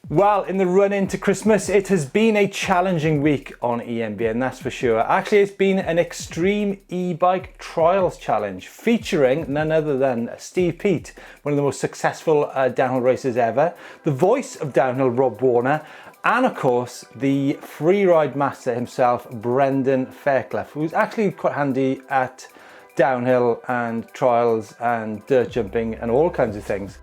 Well, in the run into Christmas, it has been a challenging week on EMBN, that's for sure. Actually, it's been an extreme e-bike trials challenge featuring none other than Steve Peat, one of the most successful downhill racers ever, the voice of downhill, Rob Warner, and of course, the free ride master himself, Brendan Fairclough, who's actually quite handy at downhill and trials and dirt jumping and all kinds of things.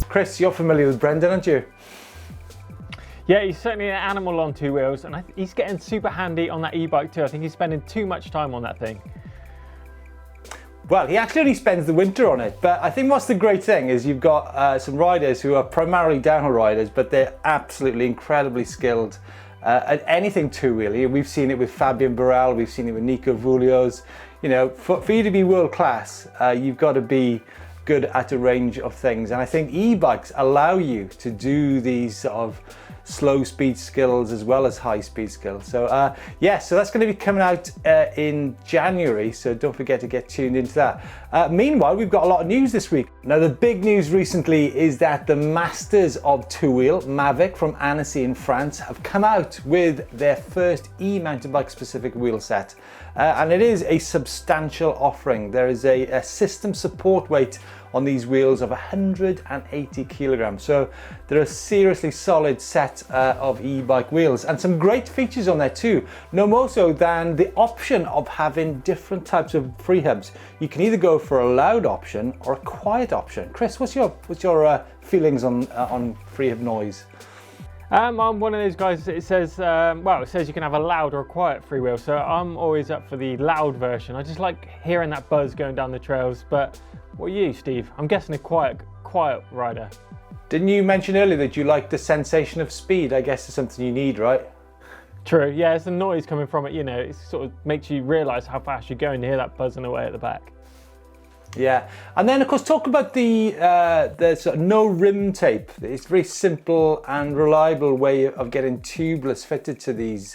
Chris, you're familiar with Brendan, aren't you? Yeah, he's certainly an animal on two wheels, and he's getting super handy on that e-bike too. I think he's spending too much time on that thing. Well, he actually only spends the winter on it, but I think what's the great thing is you've got some riders who are primarily downhill riders, but they're absolutely incredibly skilled at anything two-wheelie. We've seen it with Fabian Burrell, we've seen it with Nico Vulio's. You know, for you to be world class, you've got to be good at a range of things, and I think e-bikes allow you to do these sort of slow speed skills as well as high speed skills. So yeah, so that's going to be coming out in January, so don't forget to get tuned into that. Meanwhile, we've got a lot of news this week. Now, the big news recently is that the masters of two-wheel, Mavic from Annecy in France, have come out with their first e-mountain bike specific wheel set. And it is a substantial offering. There is a system support weight on these wheels of 180 kilograms. So they're a seriously solid set of e-bike wheels, and some great features on there too. No more so than the option of having different types of free hubs. You can either go for a loud option or a quiet option. Chris, what's your feelings on free hub noise? I'm one of those guys that it says you can have a loud or a quiet freewheel, so I'm always up for the loud version. I just like hearing that buzz going down the trails. But what are you, Steve? I'm guessing a quiet rider. Didn't you mention earlier that you like the sensation of speed? I guess it's something you need, right? True, yeah, it's the noise coming from it, you know, it sort of makes you realise how fast you're going to hear that buzzing away at the back. Yeah, and then of course talk about the sort of no rim tape. It's a very simple and reliable way of getting tubeless fitted to these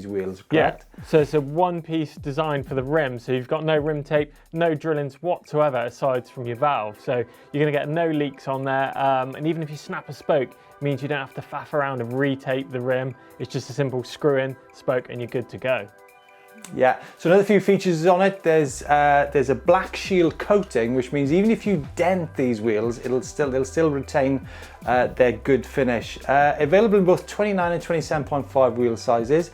wheels, correct? Yeah, so it's a one-piece design for the rim, so you've got no rim tape, no drillings whatsoever aside from your valve, so you're going to get no leaks on there, and even if you snap a spoke, it means you don't have to faff around and re-tape the rim. It's just a simple screw in, spoke, and you're good to go. Yeah, so another few features on it, there's a black shield coating, which means even if you dent these wheels, they'll still retain their good finish. Available in both 29 and 27.5 wheel sizes.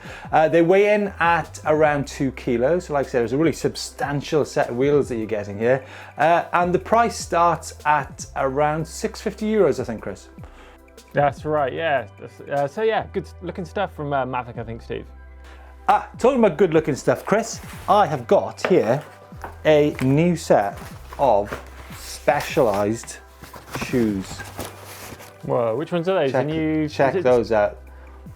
They weigh in at around 2 kilos, so like I said, it's a really substantial set of wheels that you're getting here. And the price starts at around €650, I think, Chris. That's right, yeah. So yeah, good looking stuff from Mavic, I think, Steve. Talking about good looking stuff, Chris, I have got here a new set of specialised shoes. Whoa, which ones are those? Check those out.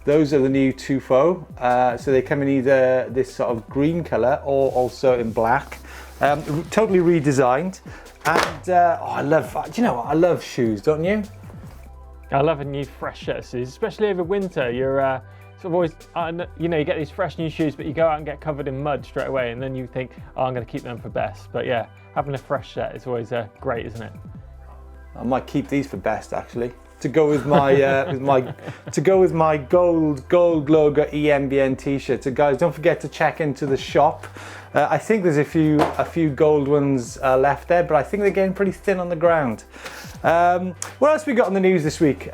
Those are the new Tufo. So they come in either this sort of green colour or also in black. Totally redesigned. And I love shoes, don't you? I love a new fresh set of shoes, especially over winter. You're sort of always, you know, you get these fresh new shoes, but you go out and get covered in mud straight away, and then you think, oh, I'm going to keep them for best. But yeah, having a fresh set is always great, isn't it? I might keep these for best, actually, to go with my gold logo EMBN t-shirt. So guys, don't forget to check into the shop. I think there's a few gold ones left there, but I think they're getting pretty thin on the ground. What else we got in the news this week?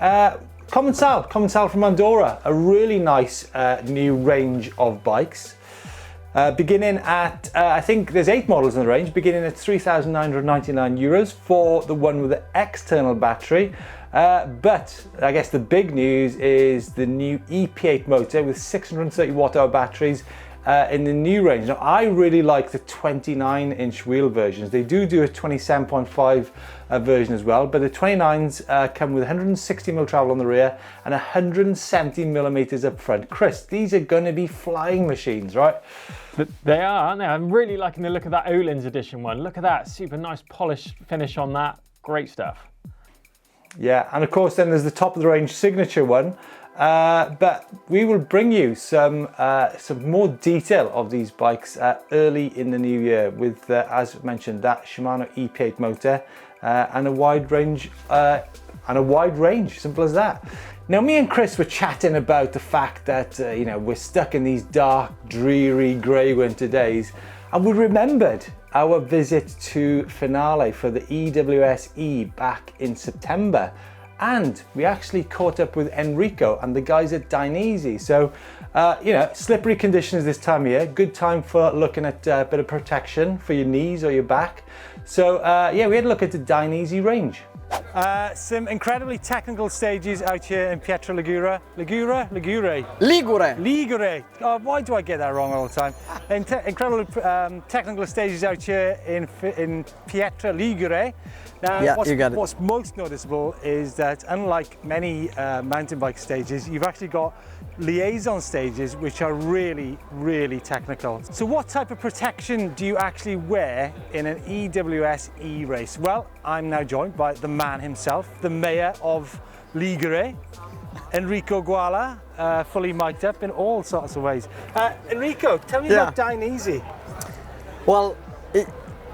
Commencal from Andorra, a really nice new range of bikes. Beginning at, I think there's 8 models in the range, beginning at €3,999 for the one with the external battery. But I guess the big news is the new EP8 motor with 630 watt-hour batteries in the new range. Now, I really like the 29-inch wheel versions. They do a 27.5 version as well, but the 29s come with 160mm travel on the rear and 170mm up front. Chris, these are going to be flying machines, right? They are, aren't they? I'm really liking the look of that Öhlins edition one. Look at that, super nice polished finish on that. Great stuff. Yeah, and of course then there's the top of the range signature one, But we will bring you some more detail of these bikes early in the new year with, as mentioned, that Shimano EP8 motor and a wide range, simple as that. Now, me and Chris were chatting about the fact that you know, we're stuck in these dark, dreary, grey winter days, and we remembered our visit to Finale for the EWSE back in September. And we actually caught up with Enrico and the guys at Dainese. So, you know, slippery conditions this time of year. Good time for looking at a bit of protection for your knees or your back. So, yeah, we had a look at the Dainese range. Some incredibly technical stages out here in Pietra Ligure. Ligure. Oh, why do I get that wrong all the time? Incredible technical stages out here in Pietra Ligure. Now, yeah, what's most noticeable is that unlike many mountain bike stages, you've actually got liaison stages which are really, really technical. So what type of protection do you actually wear in an EWSE race? Well, I'm now joined by the man himself, the mayor of Ligure, Enrico Guala, fully mic'd up in all sorts of ways. Enrico, tell me about Dainese. Well,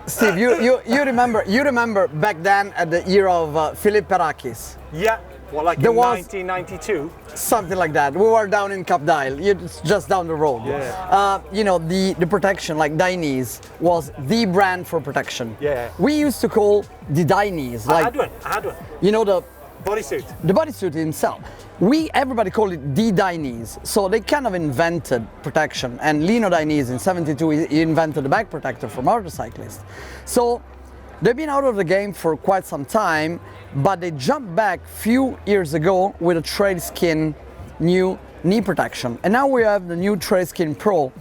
Steve, you remember back then at the era of Philippe Perakis? Yeah, well, like in 1992? Something like that. We were down in Capdile, it's just down the road. Yeah. You know, the protection, like Dainese, was the brand for protection. Yeah. We used to call the Dainese, like, I had one. you know, the bodysuit. The bodysuit himself. Everybody called it the Dainese. So they kind of invented protection. And Lino Dainese in '72, he invented the back protector for motorcyclists. So they've been out of the game for quite some time, but they jumped back a few years ago with a Trailskin new knee protection. And now we have the new Trailskin Pro.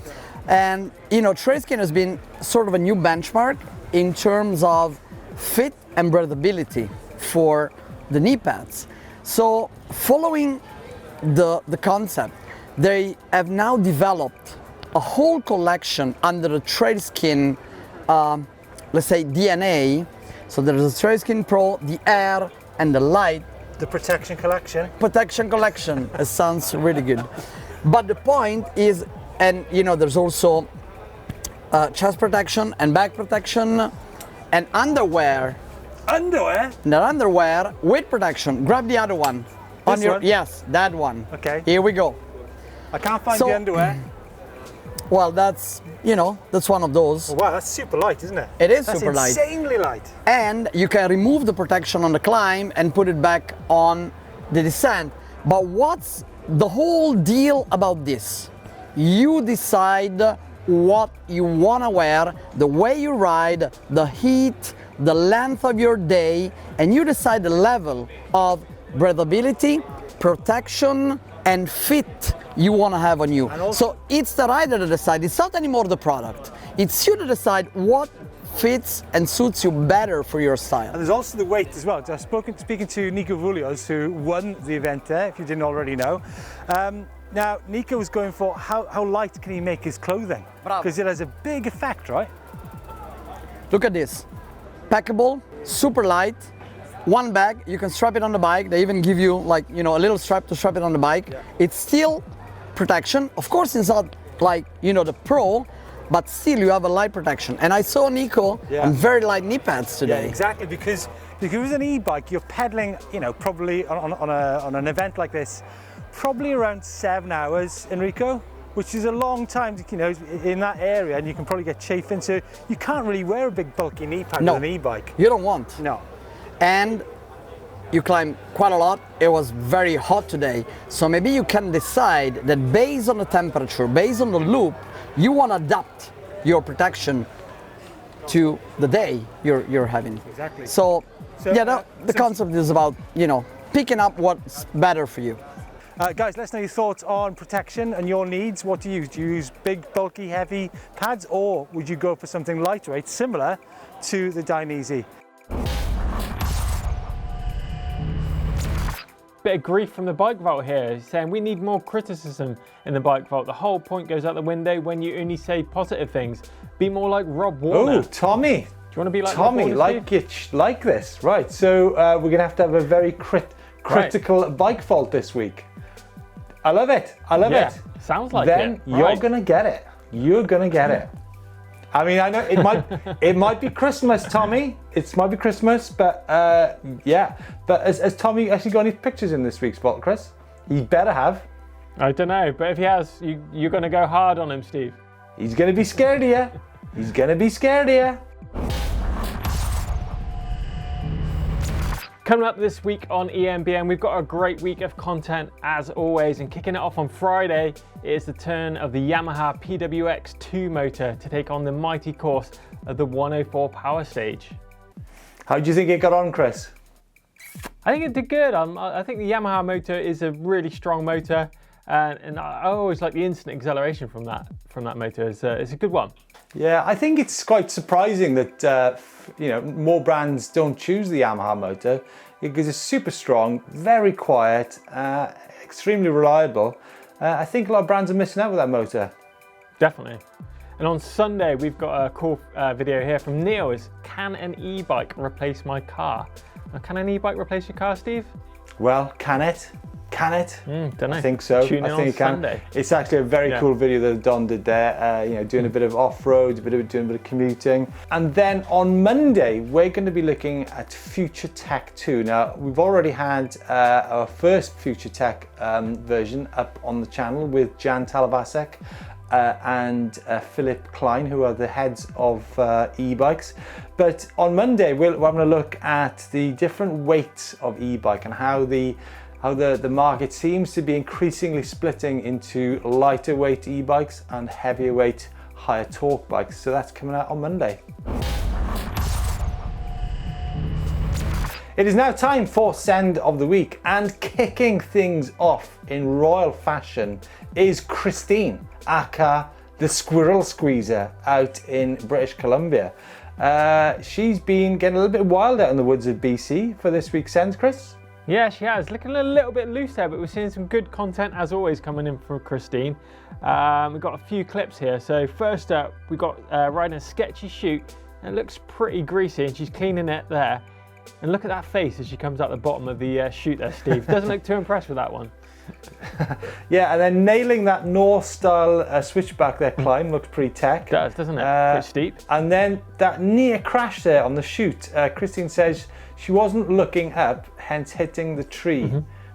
And you know, Trailskin has been sort of a new benchmark in terms of fit and breathability for the knee pads. So following the concept, they have now developed a whole collection under the Trailskin, let's say DNA. So there's a Trailskin Pro, the Air, and the Light. The protection collection. Protection collection. It sounds really good. But the point is, and you know, there's also chest protection and back protection and underwear. Underwear? Not underwear, with protection. Grab the other one. This one? Yes, that one. Okay. Here we go. I can't find the underwear. Well, that's, you know, that's one of those. Oh, wow, that's super light, isn't it? It is super light. That's insanely light. And you can remove the protection on the climb and put it back on the descent. But what's the whole deal about this? You decide what you want to wear, the way you ride, the heat, the length of your day, and you decide the level of breathability, protection, and fit you want to have on you. So it's the rider that decides. It's not anymore the product. It's you to decide what fits and suits you better for your style. And there's also the weight as well. I've speaking to Nico Voulios, who won the event there, if you didn't already know. Now, Nico was going for how light can he make his clothing? Because it has a big effect, right? Look at this. Packable, super light, one bag, you can strap it on the bike. They even give you, like, you know, a little strap to strap it on the bike. Yeah. It's still protection. Of course, it's not like, you know, the Pro, but still you have a light protection. And I saw Nico on very light knee pads today. Yeah, exactly, because with an e-bike, you're pedaling, you know, probably on an event like this, probably around 7 hours, Enrico, which is a long time, you know, in that area, and you can probably get chafing. So you can't really wear a big bulky knee pad with an e-bike. You don't want. No. And you climb quite a lot. It was very hot today. So maybe you can decide that based on the temperature, based on the loop, you want to adapt your protection to the day you're having. Exactly. So yeah, the concept is about, you know, picking up what's better for you. Guys, let us know your thoughts on protection and your needs. What do you use? Do you use big, bulky, heavy pads, or would you go for something lightweight, similar to the Dainese? Bit of grief from the bike vault here, saying we need more criticism in the bike vault. The whole point goes out the window when you only say positive things. Be more like Rob Warner. Oh, Tommy. Do you want to be like Tommy? Rob Warner, like this, right? So we're gonna have to have a very critical bike vault this week. I love it. I love it. Sounds like then it. you're gonna get it. You're gonna get it. I mean, I know it might be Christmas, Tommy. It might be Christmas, but yeah. But has Tommy actually got any pictures in this week's bottle, Chris? He better have. I don't know, but if he has, you're going to go hard on him, Steve. He's gonna be scared of you. He's gonna be scared of you. Coming up this week on EMBN, we've got a great week of content as always, and kicking it off on Friday is the turn of the Yamaha PWX2 motor to take on the mighty course of the 104 Power Stage. How do you think it got on, Chris? I think it did good. I think the Yamaha motor is a really strong motor, and I always like the instant acceleration from that motor. It's a good one. Yeah, I think it's quite surprising that more brands don't choose the Yamaha motor, because it's super strong, very quiet, extremely reliable. I think a lot of brands are missing out with that motor. Definitely. And on Sunday, we've got a cool video here from Neil. Is can an e-bike replace my car? Now, can an e-bike replace your car, Steve? Well, can it? Can it? Don't know. I think so. Tune in I think it can. Sunday. It's actually a very cool video that Don did there. Doing a bit of off-road, doing a bit of commuting. And then on Monday, we're going to be looking at Future Tech 2. Now, we've already had our first Future Tech version up on the channel with Jan Talavasek and Philip Klein, who are the heads of e-bikes. But on Monday, we're having a look at the different weights of e-bike and how the market seems to be increasingly splitting into lighter weight e-bikes and heavier weight, higher torque bikes. So that's coming out on Monday. It is now time for Send of the Week, and kicking things off in royal fashion is Christine, aka the Squirrel Squeezer, out in British Columbia. She's been getting a little bit wild out in the woods of BC for this week's Send, Chris. Yeah, she has. Looking a little bit loose there, but we're seeing some good content as always coming in from Christine. We've got a few clips here. So first up, we've got riding a sketchy chute. It looks pretty greasy, and she's cleaning it there. And look at that face as she comes out the bottom of the chute there, Steve. Doesn't look too impressed with that one. Yeah, and then nailing that North style switchback there climb looks pretty tech. It does, doesn't it? Pretty steep. And then that near crash there on the chute. Christine says she wasn't looking up, hence hitting the tree.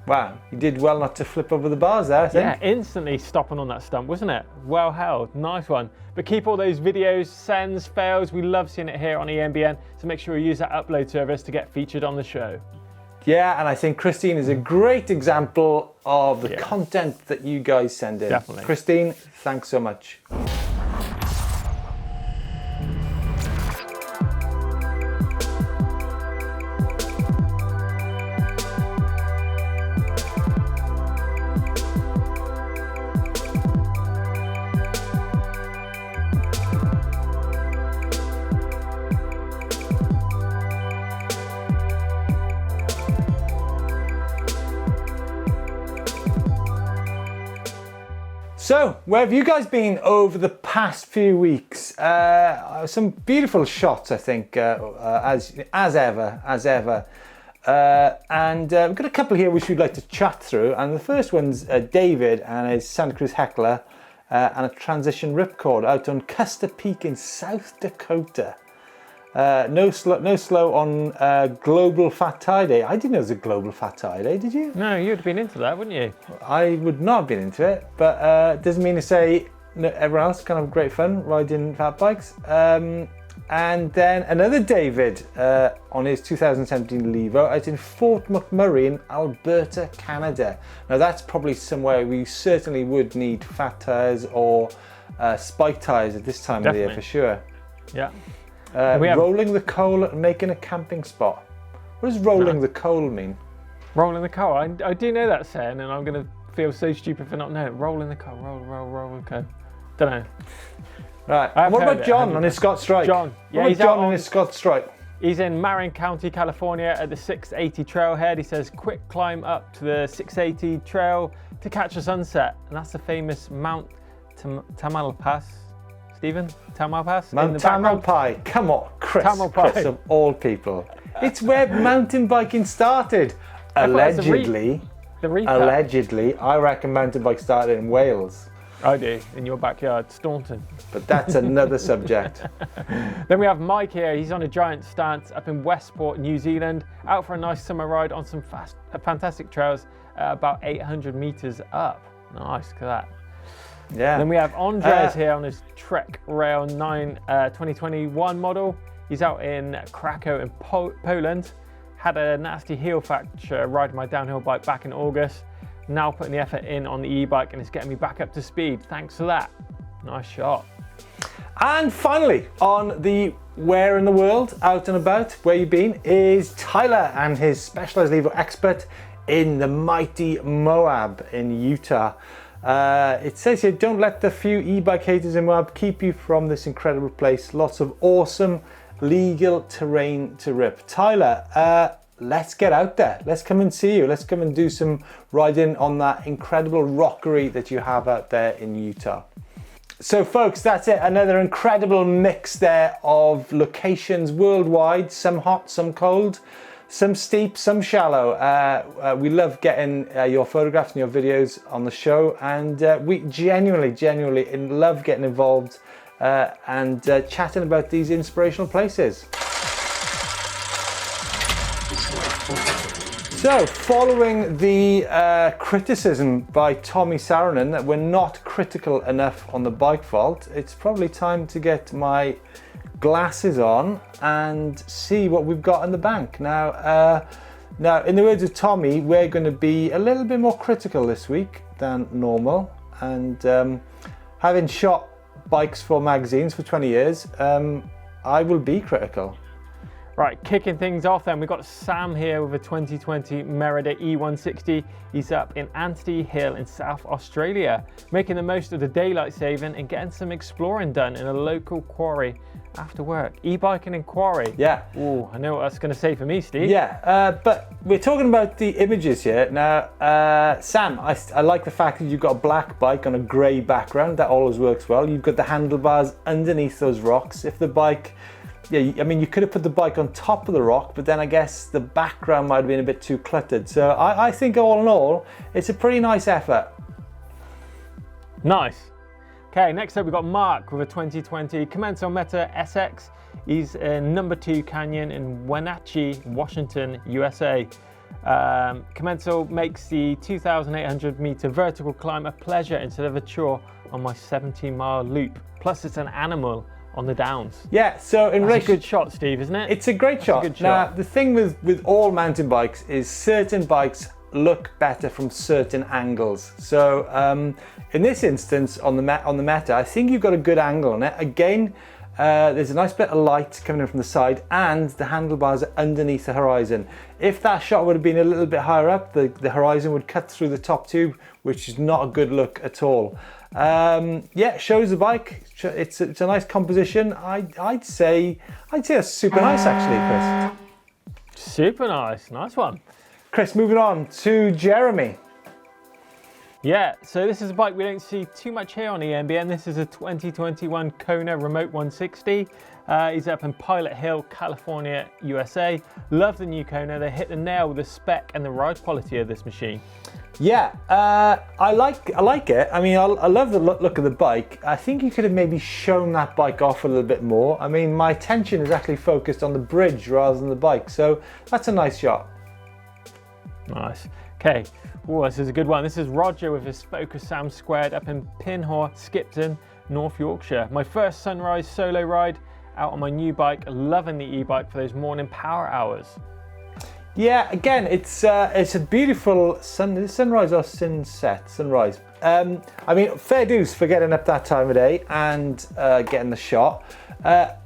Wow, you did well not to flip over the bars there, I think. Yeah, instantly stopping on that stump, wasn't it? Well held, nice one. But keep all those videos, sends, fails. We love seeing it here on EMBN, so make sure you use that upload service to get featured on the show. Yeah, and I think Christine is a great example of the content that you guys send in. Definitely. Christine, thanks so much. So, where have you guys been over the past few weeks? Some beautiful shots, I think, as ever. And we've got a couple here which we'd like to chat through. And the first one's David and his Santa Cruz Heckler and a transition ripcord out on Custer Peak in South Dakota. No slow on Global Fat Tire Day. I didn't know it was a Global Fat Tire Day, did you? No, you'd have been into that, wouldn't you? I would not have been into it, but it doesn't mean to say everyone else can have great fun riding fat bikes. And then another David on his 2017 Levo out in Fort McMurray in Alberta, Canada. Now that's probably somewhere we certainly would need fat tires or spike tires at this time of the year for sure. Yeah. Rolling the coal and making a camping spot. What does rolling the coal mean? Rolling the coal. I do know that saying, and I'm going to feel so stupid for not knowing. Rolling the coal, roll the coal. Don't know. Right. And what about John on his Scott Strike? John. Yeah, he's John on his Scott Strike. He's in Marin County, California at the 680 trailhead. He says, quick climb up to the 680 trail to catch a sunset. And that's the famous Mount Tamalpais. Stephen? Tamalpais? Mount Tamalpais. Come on, Chris. Chris of all people. It's where mountain biking started, allegedly. The Reaper. Allegedly, I reckon mountain bike started in Wales. I do, in your backyard, Staunton. But that's another subject. Then we have Mike here. He's on a giant stance up in Westport, New Zealand, out for a nice summer ride on some fantastic trails, about 800 meters up. Nice, look at that. Yeah. Then we have Andres here on his Trek Rail 9 2021 model. He's out in Krakow in Poland. Had a nasty heel fracture riding my downhill bike back in August. Now putting the effort in on the e-bike and it's getting me back up to speed. Thanks for that. Nice shot. And finally, on the Where in the World, out and about, where you been, is Tyler and his Specialized Lever expert in the mighty Moab in Utah. It says here, don't let the few e-bike haters in Moab keep you from this incredible place. Lots of awesome legal terrain to rip. Tyler, let's get out there. Let's come and see you. Let's come and do some riding on that incredible rockery that you have out there in Utah. So folks, that's it. Another incredible mix there of locations worldwide, some hot, some cold, some steep, some shallow. We love getting your photographs and your videos on the show, and we genuinely love getting involved and chatting about these inspirational places. So, following the criticism by Tommy Saarinen that we're not critical enough on the bike vault, it's probably time to get my glasses on and see what we've got in the bank. Now, in the words of Tommy, we're going to be a little bit more critical this week than normal, and having shot bikes for magazines for 20 years, I will be critical. Right, kicking things off then, we've got Sam here with a 2020 Merida E160. He's up in Anstey Hill in South Australia, making the most of the daylight saving and getting some exploring done in a local quarry after work. E-biking in quarry. Yeah. Ooh, I know what that's going to say for me, Steve. Yeah, but we're talking about the images here. Now, Sam, I like the fact that you've got a black bike on a grey background. That always works well. You've got the handlebars underneath those rocks. If the bike... Yeah, I mean, you could have put the bike on top of the rock, but then I guess the background might have been a bit too cluttered. So I think all in all, it's a pretty nice effort. Nice. Okay, next up we've got Mark with a 2020 Commencal Meta SX. He's in number 2 Canyon in Wenatchee, Washington, USA. Commencal makes the 2,800 meter vertical climb a pleasure instead of a chore on my 17-mile loop. Plus it's an animal on the downs. Yeah, so in relation, a good shot, Steve, isn't it? It's a great shot. A good shot. Now, the thing with all mountain bikes is certain bikes look better from certain angles. So in this instance, on the Meta, I think you've got a good angle on it. Again, there's a nice bit of light coming in from the side, and the handlebars are underneath the horizon. If that shot would have been a little bit higher up, the horizon would cut through the top tube, which is not a good look at all. Yeah, shows the bike. It's a nice composition. I'd say that's super nice actually, Chris. Super nice one. Chris, moving on to Jeremy. Yeah, so this is a bike we don't see too much here on EMBN. This is a 2021 Kona Remote 160. He's up in Pilot Hill, California, USA. Love the new Kona. They hit the nail with the spec and the ride quality of this machine. Yeah, I like it. I mean, I love the look of the bike. I think you could have maybe shown that bike off a little bit more. I mean, my attention is actually focused on the bridge rather than the bike, so that's a nice shot. Nice. Okay, oh, this is a good one. This is Roger with his Focus Sam Squared up in Pinhor, Skipton, North Yorkshire. My first sunrise solo ride out on my new bike, loving the e-bike for those morning power hours. Yeah, again, it's a beautiful sunrise or sunset? Sunrise. I mean, fair dues for getting up that time of day and getting the shot.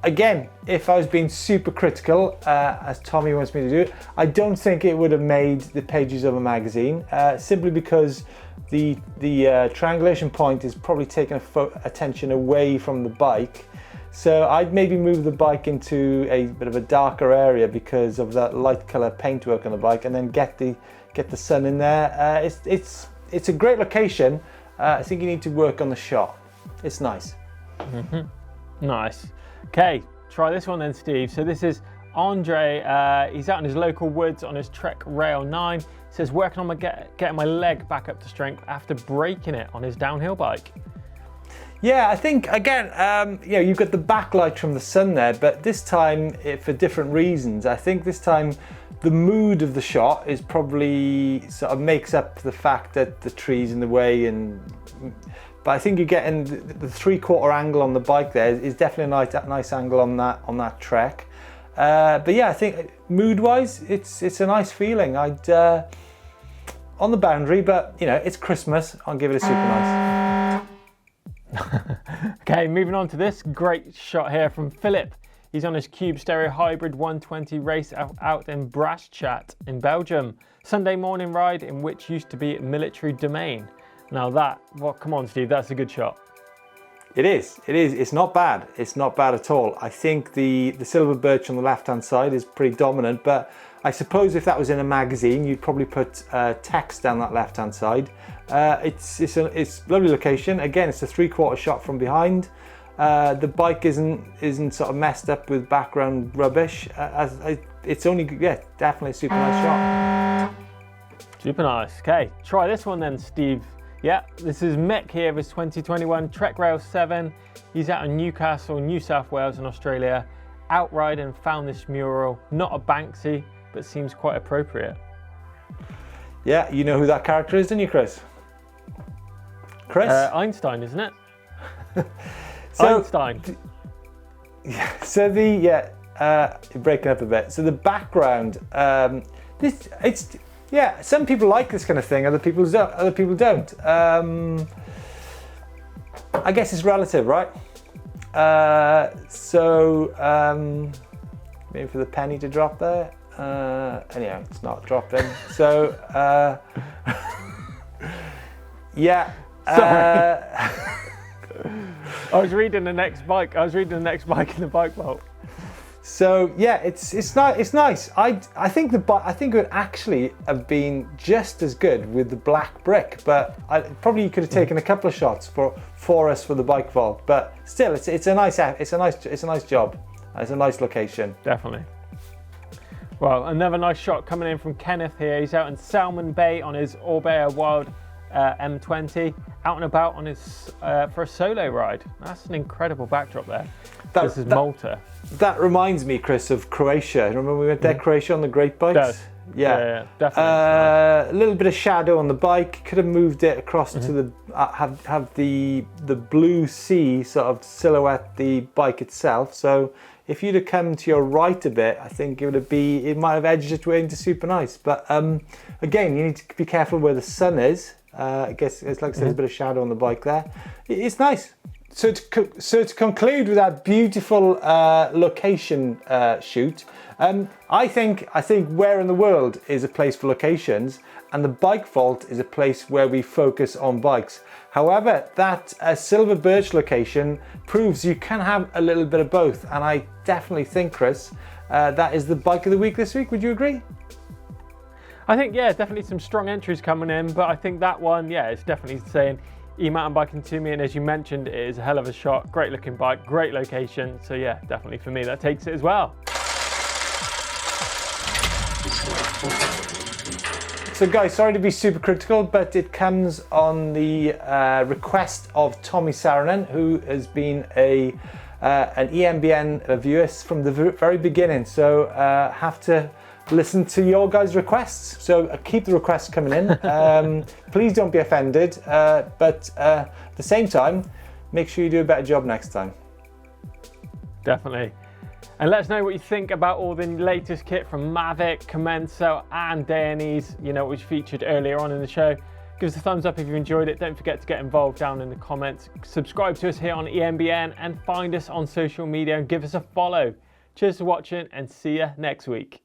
Again, if I was being super critical, as Tommy wants me to do, I don't think it would have made the pages of a magazine, simply because the triangulation point is probably taking attention away from the bike. So I'd maybe move the bike into a bit of a darker area because of that light color paintwork on the bike, and then get the sun in there. It's a great location. I think you need to work on the shot. It's nice. Mm-hmm. Nice. Okay, try this one then, Steve. So this is Andre, he's out in his local woods on his Trek Rail 9. Says working on getting my leg back up to strength after breaking it on his downhill bike. Yeah, I think again, you know, you've got the backlight from the sun there, but this time for different reasons. I think this time the mood of the shot is probably sort of makes up the fact that the tree's in the way, but I think you're getting the 3/4 angle on the bike there is definitely a nice angle on that Trek. But yeah, I think mood-wise, it's a nice feeling. I'd on the boundary, but you know, it's Christmas. I'll give it a super nice. Okay, moving on to this great shot here from Philip. He's on his Cube Stereo Hybrid 120 race out in Braschat in Belgium. Sunday morning ride in which used to be military domain. Now come on, Steve, that's a good shot. It is. It's not bad. It's not bad at all. I think the silver birch on the left-hand side is pretty dominant, but I suppose if that was in a magazine, you'd probably put text down that left-hand side. It's a lovely location. Again, it's a 3/4 shot from behind. The bike isn't sort of messed up with background rubbish. It's only, yeah, definitely a super nice shot. Super nice. Okay, try this one then, Steve. Yeah, this is Mick here of his 2021 Trek Rail 7. He's out in Newcastle, New South Wales in Australia. Outride and found this mural. Not a Banksy, but seems quite appropriate. Yeah, you know who that character is, don't you, Chris? Chris? Einstein, isn't it? So, Einstein. So you're breaking up a bit. So the background, yeah, some people like this kind of thing, other people don't. I guess it's relative, right? Maybe for the penny to drop there. Anyhow, it's not dropping. So, yeah. I was reading the next bike. in the bike vault. So yeah, it's nice. I think it would actually have been just as good with the black brick, but probably you could have taken a couple of shots for us for the bike vault. But still, it's a nice job. It's a nice location. Definitely. Well, another nice shot coming in from Kenneth here. He's out in Salmon Bay on his Orbea Wild M20, out and about on his for a solo ride. That's an incredible backdrop there. This is Malta. That reminds me, Chris, of Croatia. Remember we went there, Croatia, on the great bikes? Yeah, definitely. A little bit of shadow on the bike. Could have moved it across to the have the blue sea sort of silhouette the bike itself. So if you'd have come to your right a bit, I think it might have edged its way into super nice. But again, you need to be careful where the sun is. I guess it's like I said, there's a bit of shadow on the bike there. It's nice. So to conclude with that beautiful location shoot, I think Where in the World is a place for locations, and the Bike Vault is a place where we focus on bikes. However, that Silver Birch location proves you can have a little bit of both, and I definitely think, Chris, that is the bike of the week this week. Would you agree? I think, yeah, definitely some strong entries coming in, but I think that one, yeah, it's definitely saying e-mountain biking to me, and as you mentioned, it is a hell of a shot, great looking bike, great location, so yeah, definitely for me that takes it as well. So guys, sorry to be super critical, but it comes on the request of Tommy Saarinen, who has been an EMBN viewer from the very beginning, so have to listen to your guys' requests. So keep the requests coming in. Please don't be offended, but at the same time, make sure you do a better job next time. Definitely. And let us know what you think about all the latest kit from Mavic, Commencal and Dainese, you know, which featured earlier on in the show. Give us a thumbs up if you enjoyed it. Don't forget to get involved down in the comments. Subscribe to us here on EMBN and find us on social media and give us a follow. Cheers for watching and see you next week.